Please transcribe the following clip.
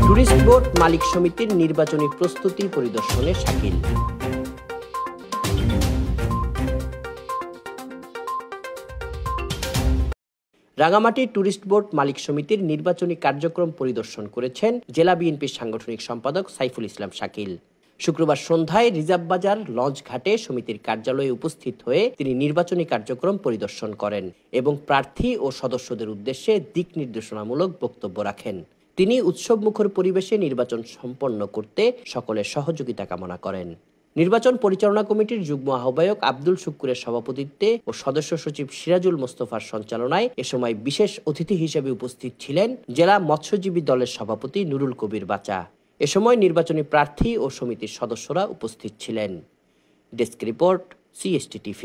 Tourist board মালিক সমিতির নির্বাচনী প্রস্তুতি পরিদর্শনে শাকিল। রাঙামাটি ট্যুরিস্ট বোর্ড মালিক সমিতির নির্বাচনী কার্যক্রম পরিদর্শন করেছেন জেলা বিএনপির সাংগঠনিক সম্পাদক সাইফুল ইসলাম শাকিল। শুক্রবার সন্ধ্যায় রিজার্ভ বাজার লঞ্চ ঘাটে সমিতির কার্যালয়ে উপস্থিত হয়ে তিনি নির্বাচনী কার্যক্রম পরিদর্শন করেন এবং প্রার্থী ও সদস্যদের উদ্দেশ্যে দিক নির্দেশনামূলক বক্তব্য রাখেন। তিনি উৎসবমুখর পরিবেশে নির্বাচন সম্পন্ন করতে সকলের সহযোগিতা কামনা করেন। নির্বাচন পরিচালনা কমিটির যুগ্ম আহ্বায়ক আব্দুল শুক্কুরের সভাপতিত্বে ও সদস্য সচিব সিরাজুল মোস্তফার সঞ্চালনায় এ সময় বিশেষ অতিথি হিসেবে উপস্থিত ছিলেন জেলা মৎস্যজীবী দলের সভাপতি নুরুল কবির বাচা। এ সময় নির্বাচনী প্রার্থী ও সমিতির সদস্যরা উপস্থিত ছিলেন। Desk report, CST TV।